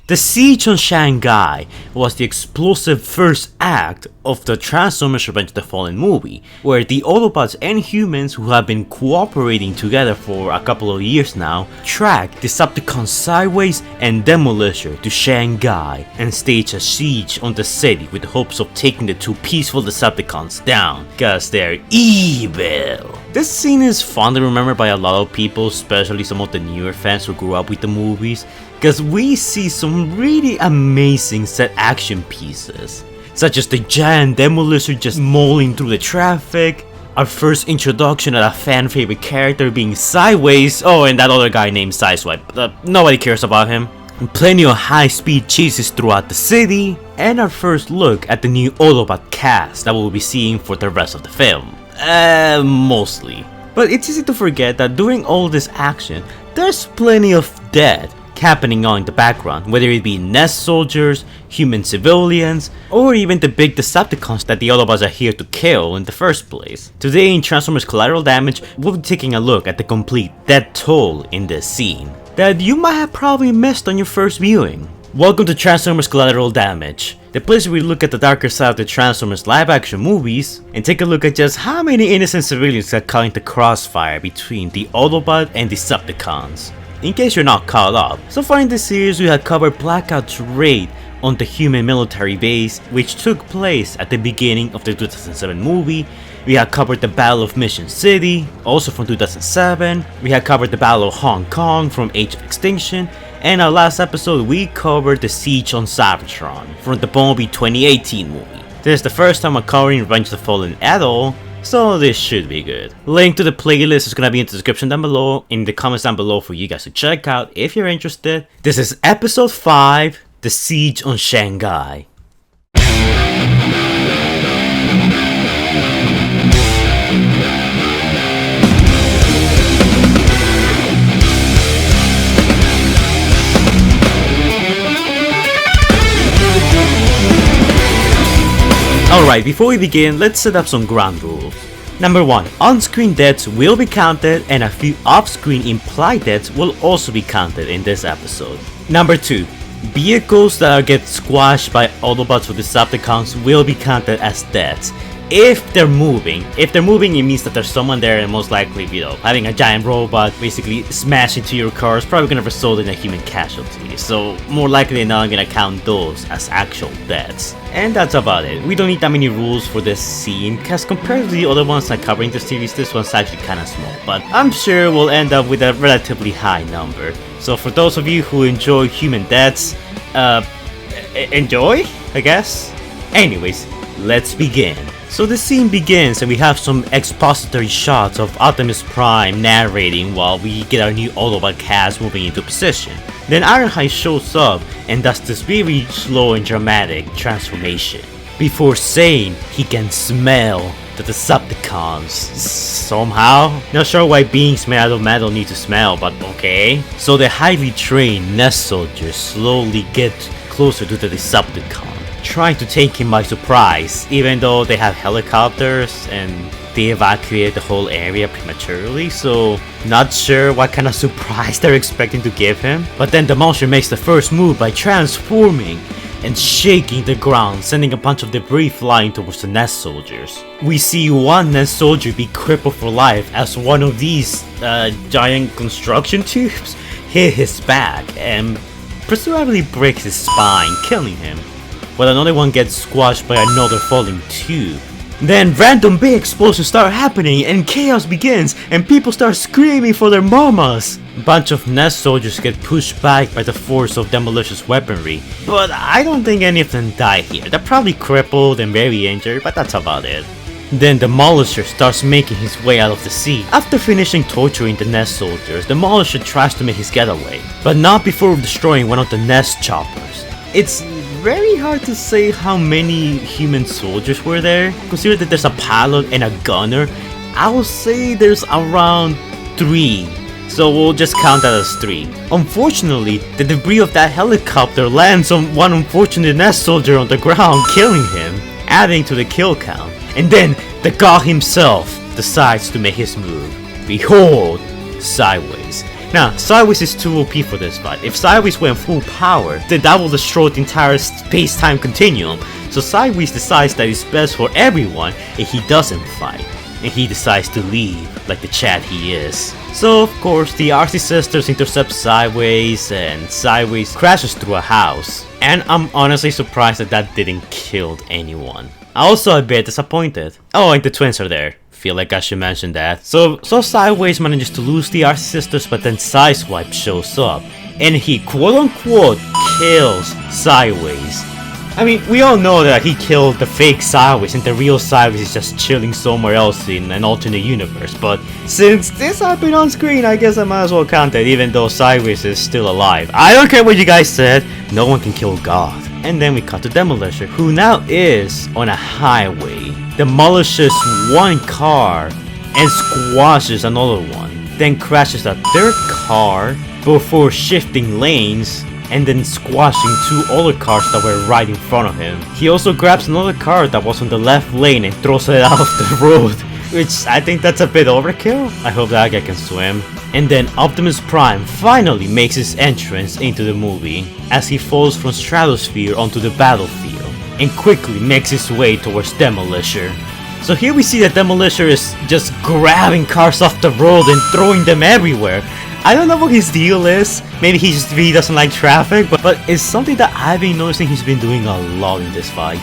The siege on Shanghai was the explosive first act of the Transformers Revenge of the Fallen movie, where the Autobots and humans who have been cooperating together for a couple of years now tracked Decepticons sideways and Demolisher to Shanghai and staged a siege on the city with the hopes of taking the two peaceful Decepticons down, cause they're evil. This scene is fondly remembered by a lot of people, especially some of the newer fans who grew up with the movies, cause we see some really amazing set action pieces, such as the giant Demolisher just mauling through the traffic, our first introduction of a fan favorite character being Sideways, oh and that other guy named Sideswipe, nobody cares about him, and plenty of high speed chases throughout the city, and our first look at the new Autobot cast that we'll be seeing for the rest of the film. Mostly. But it's easy to forget that during all this action, there's plenty of death happening on in the background, whether it be nest soldiers, human civilians, or even the big Decepticons that the Autobots are here to kill in the first place. Today in Transformers Collateral Damage, we'll be taking a look at the complete death toll in this scene that you might have probably missed on your first viewing. Welcome to Transformers Collateral Damage, the place where we look at the darker side of the Transformers live action movies and take a look at just how many innocent civilians got caught in the crossfire between the Autobot and Decepticons. In case you're not caught up, so far in this series we have covered Blackout's raid on the human military base, which took place at the beginning of the 2007 movie. We have covered the Battle of Mission City, also from 2007. We have covered the Battle of Hong Kong from Age of Extinction. And our last episode we covered the Siege on Cybertron from the Bumblebee 2018 movie. This is the first time I'm covering Revenge of the Fallen at all, so this should be good. Link to the playlist is gonna be in the description down below, in the comments down below for you guys to check out if you're interested. This is episode 5, The Siege on Shanghai. Alright, before we begin, let's set up some ground rules. Number 1, on-screen deaths will be counted and a few off-screen implied deaths will also be counted in this episode. Number 2, vehicles that get squashed by Autobots or Decepticons will be counted as deaths. If they're moving, it means that there's someone there, and most likely, having a giant robot basically smash into your car is probably gonna result in a human casualty. So more likely than not, I'm gonna count those as actual deaths. And that's about it. We don't need that many rules for this scene, because compared to the other ones I cover in the series, this one's actually kinda small. But I'm sure we'll end up with a relatively high number. So for those of you who enjoy human deaths, enjoy, I guess? Anyways, let's begin. So the scene begins and we have some expository shots of Optimus Prime narrating while we get our new Autobot cast moving into position. Then Ironhide shows up and does this very slow and dramatic transformation, before saying he can smell the Decepticons somehow. Not sure why beings made out of metal need to smell, but okay. So the highly trained nest soldiers slowly get closer to the Decepticon, trying to take him by surprise, even though they have helicopters and they evacuated the whole area prematurely, so not sure what kind of surprise they're expecting to give him. But then the monster makes the first move by transforming and shaking the ground, sending a bunch of debris flying towards the nest soldiers. We see one nest soldier be crippled for life as one of these giant construction tubes hit his back and presumably breaks his spine, killing him, while another one gets squashed by another falling tube. Then random big explosions start happening and chaos begins and people start screaming for their mamas. A bunch of nest soldiers get pushed back by the force of Demolisher's weaponry, but I don't think any of them die here. They're probably crippled and very injured, but that's about it. Then Demolisher starts making his way out of the sea. After finishing torturing the nest soldiers, Demolisher tries to make his getaway, but not before destroying one of the nest choppers. It's very hard to say how many human soldiers were there. Consider that there's a pilot and a gunner. I will say there's around 3. So we'll just count that as 3. Unfortunately, the debris of that helicopter lands on one unfortunate nest soldier on the ground, killing him, adding to the kill count. And then the god himself decides to make his move. Behold, Sideways. Now, Sideways is too OP for this fight. If Sideways went full power, then that will destroy the entire space-time continuum. So Sideways decides that it's best for everyone if he doesn't fight. And he decides to leave, like the Chad he is. So of course, the RC sisters intercept Sideways, and Sideways crashes through a house. And I'm honestly surprised that didn't kill anyone. Also a bit disappointed. Oh, and the twins are there. Feel like I should mention that. So Sideways manages to lose the RC sisters, but then Sideswipe shows up. And he quote-unquote kills Sideways. I mean, we all know that he killed the fake Sideways and the real Sideways is just chilling somewhere else in an alternate universe. But since this happened on screen, I guess I might as well count it, even though Sideways is still alive. I don't care what you guys said, no one can kill God. And then we cut to Demolisher, who now is on a highway. Demolishes one car and squashes another one. Then crashes a third car before shifting lanes and then squashing two other cars that were right in front of him. He also grabs another car that was on the left lane and throws it out of the road, which I think that's a bit overkill. I hope that guy can swim. And then Optimus Prime finally makes his entrance into the movie as he falls from Stratosphere onto the battlefield and quickly makes his way towards Demolisher. So here we see that Demolisher is just grabbing cars off the road and throwing them everywhere. I don't know what his deal is. Maybe he just really doesn't like traffic, but it's something that I've been noticing he's been doing a lot in this fight.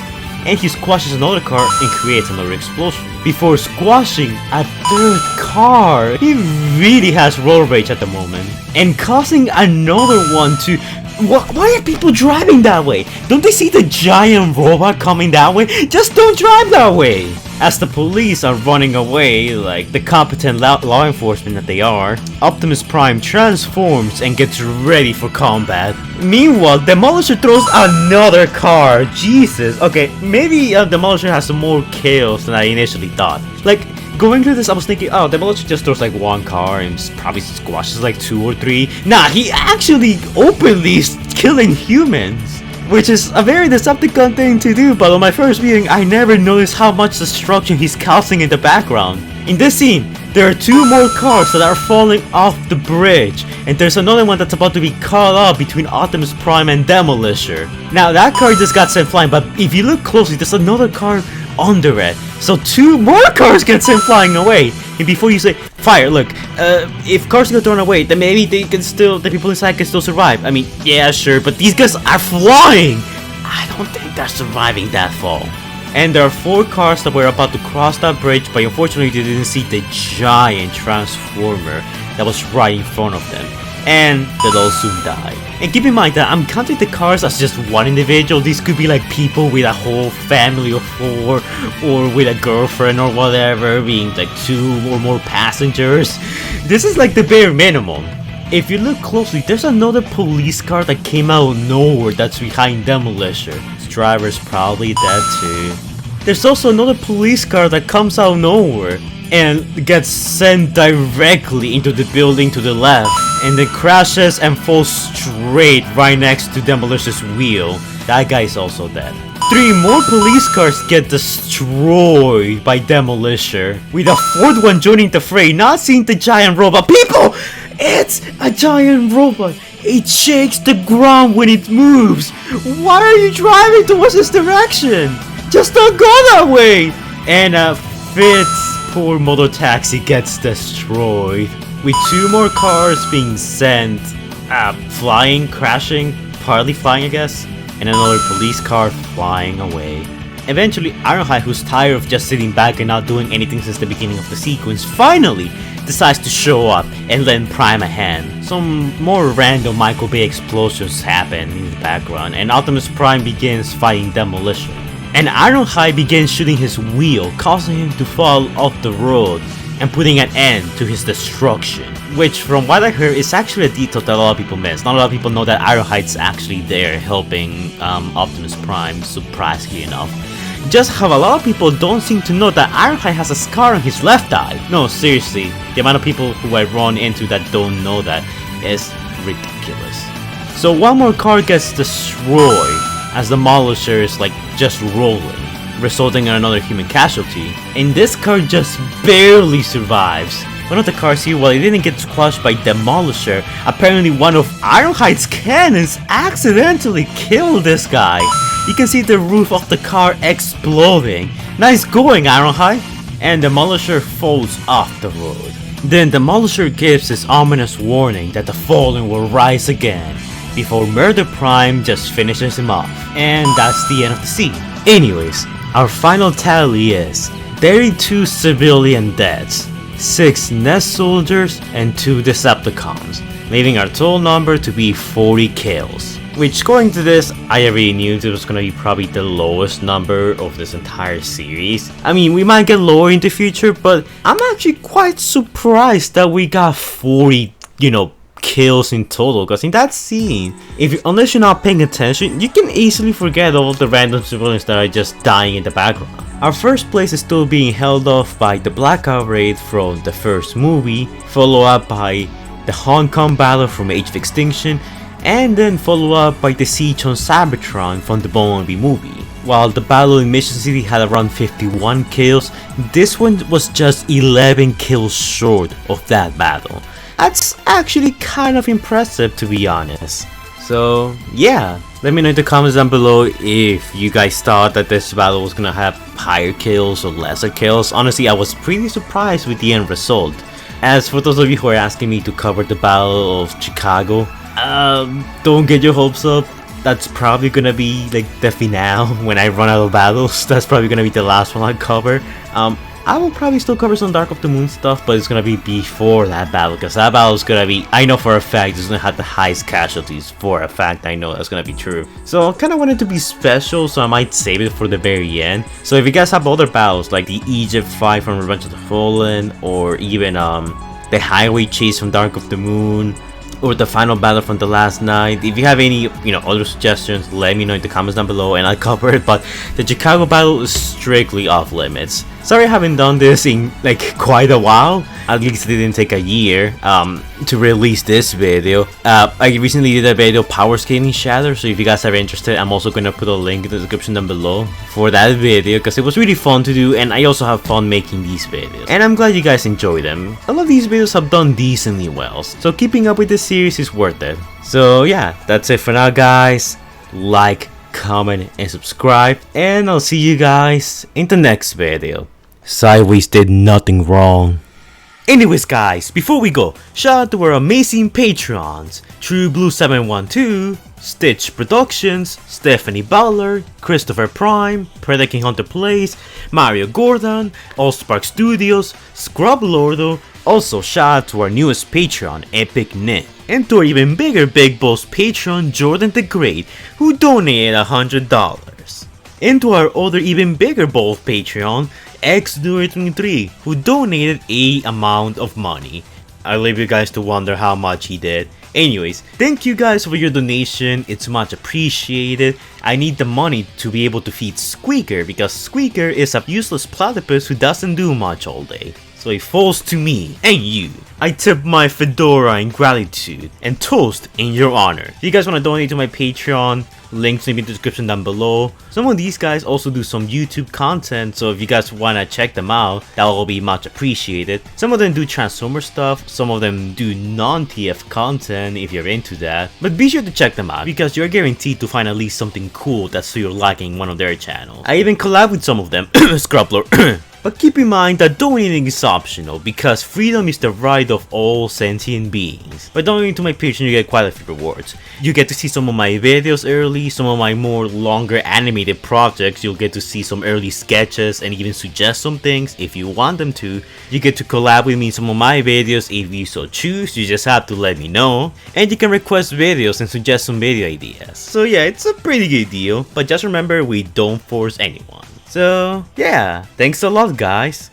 And he squashes another car and creates another explosion before squashing a third car. He really has road rage at the moment and causing another one to... Why are people driving that way? Don't they see the giant robot coming that way? Just don't drive that way! As the police are running away, like the competent law enforcement that they are, Optimus Prime transforms and gets ready for combat. Meanwhile, Demolisher throws another car. Jesus. Okay, maybe Demolisher has some more kills than I initially thought. Like, going through this, I was thinking, oh, Demolisher just throws like one car and probably squashes like 2 or 3. Nah, he actually openly is killing humans, which is a very Decepticon thing to do, but on my first viewing, I never noticed how much destruction he's causing in the background. In this scene, there are 2 more cars that are falling off the bridge, and there's another one that's about to be caught up between Optimus Prime and Demolisher. Now, that car just got sent flying, but if you look closely, there's another car under it. So 2 more cars get sent flying away. And before you say, fire, look, if cars get thrown away, then maybe they can still, the people inside can still survive. I mean, yeah, sure, but these guys are flying. I don't think they're surviving that fall. And there are 4 cars that were about to cross that bridge, but unfortunately they didn't see the giant Transformer that was right in front of them. And they'll all soon die. And keep in mind that I'm counting the cars as just one individual. These could be like people with a whole family of 4, or with a girlfriend or whatever, being like 2 or more passengers. This is like the bare minimum. If you look closely, there's another police car that came out of nowhere that's behind Demolisher. Its driver's probably dead too. There's also another police car that comes out of nowhere and gets sent directly into the building to the left, and then crashes and falls straight right next to Demolisher's wheel. That guy is also dead. 3 more police cars get destroyed by Demolisher, with a 4th one joining the fray, not seeing the giant robot. People! It's a giant robot! It shakes the ground when it moves! Why are you driving towards this direction? Just don't go that way! And a 5th poor motor taxi gets destroyed, with 2 more cars being sent flying, crashing, partly flying I guess, and another police car flying away. Eventually, Ironhide, who's tired of just sitting back and not doing anything since the beginning of the sequence, finally decides to show up and lend Prime a hand. Some more random Michael Bay explosions happen in the background, and Optimus Prime begins fighting Demolition. And Ironhide begins shooting his wheel, causing him to fall off the road and putting an end to his destruction. Which, from what I heard, is actually a detail that a lot of people miss. Not a lot of people know that Ironhide's actually there helping Optimus Prime, surprisingly enough. Just how a lot of people don't seem to know that Ironhide has a scar on his left eye. No, seriously, the amount of people who I run into that don't know that is ridiculous. So 1 more car gets destroyed as the Demolisher is like just rolling, resulting in another human casualty. And this car just barely survives. One of the cars here, while it didn't get squashed by Demolisher, apparently one of Ironhide's cannons accidentally killed this guy. You can see the roof of the car exploding. Nice going, Ironhide! And Demolisher falls off the road. Then Demolisher gives his ominous warning that the Fallen will rise again, before Murder Prime just finishes him off. And that's the end of the scene. Anyways, our final tally is 32 civilian deaths, 6 Nest soldiers, and 2 Decepticons, leaving our total number to be 40 kills. Which, going to this, I already knew it was gonna be probably the lowest number of this entire series. I mean, we might get lower in the future, but I'm actually quite surprised that we got 40, kills in total. Because in that scene, unless you're not paying attention, you can easily forget all the random civilians that are just dying in the background. Our first place is still being held off by the Blackout Raid from the first movie, followed up by the Hong Kong battle from Age of Extinction, and then followed up by the siege on Cybertron from the Bumblebee movie. While the battle in Mission City had around 51 kills, this one was just 11 kills short of that battle. That's actually kind of impressive, to be honest. So yeah, let me know in the comments down below if you guys thought that this battle was gonna have higher kills or lesser kills. Honestly, I was pretty surprised with the end result. As for those of you who are asking me to cover the Battle of Chicago, don't get your hopes up. That's probably gonna be like the finale when I run out of battles. That's probably gonna be the last one I cover. I will probably still cover some Dark of the Moon stuff, but it's gonna be before that battle, because that battle is gonna be, I know for a fact, it's gonna have the highest casualties. For a fact, I know that's gonna be true. So I kinda wanted to be special, so I might save it for the very end. So if you guys have other battles, like the Egypt fight from Revenge of the Fallen, or even the highway chase from Dark of the Moon, or the final battle from the last night, if you have any other suggestions, let me know in the comments down below and I'll cover it. But the Chicago battle is strictly off limits. Sorry I haven't done this in like quite a while. At least it didn't take a year to release this video. I recently did a video Power Scaling Shatter, so if you guys are interested, I'm also gonna put a link in the description down below for that video, because it was really fun to do and I also have fun making these videos. And I'm glad you guys enjoy them. A lot of these videos have done decently well, so keeping up with this series is worth it. So yeah, that's it for now, guys. Like, comment, and subscribe, and I'll see you guys in the next video. Sideways did nothing wrong. Anyways, guys, before we go, shout out to our amazing Patreons: True Blue 712, Stitch Productions, Stephanie Ballard, Christopher Prime, Predator King Hunter Plays, Mario Gordon, Allspark Studios, Scrub Lordo. Also, shout out to our newest Patreon, Epic Nit, and to our even bigger Big Boss Patreon, Jordan the Great, who donated $100. And to our other even bigger boss Patreon, X23, who donated a amount of money. I leave you guys to wonder how much he did. Anyways, thank you guys for your donation, it's much appreciated. I need the money to be able to feed Squeaker, because Squeaker is a useless platypus who doesn't do much all day. So it falls to me and you. I tip my fedora in gratitude and toast in your honor. If you guys want to donate to my Patreon, links in the description down below. Some of these guys also do some YouTube content, so if you guys want to check them out, that will be much appreciated. Some of them do Transformers stuff, some of them do non-TF content if you're into that. But be sure to check them out, because you're guaranteed to find at least something cool that's to your liking in one of their channels. I even collab with some of them, Scrubler. But keep in mind that donating is optional, because freedom is the right of all sentient beings. By donating to my Patreon, you get quite a few rewards. You get to see some of my videos early, some of my more longer animated projects, you'll get to see some early sketches and even suggest some things if you want them to. You get to collab with me in some of my videos if you so choose, you just have to let me know. And you can request videos and suggest some video ideas. So yeah, it's a pretty good deal, but just remember, we don't force anyone. So yeah, thanks a lot, guys.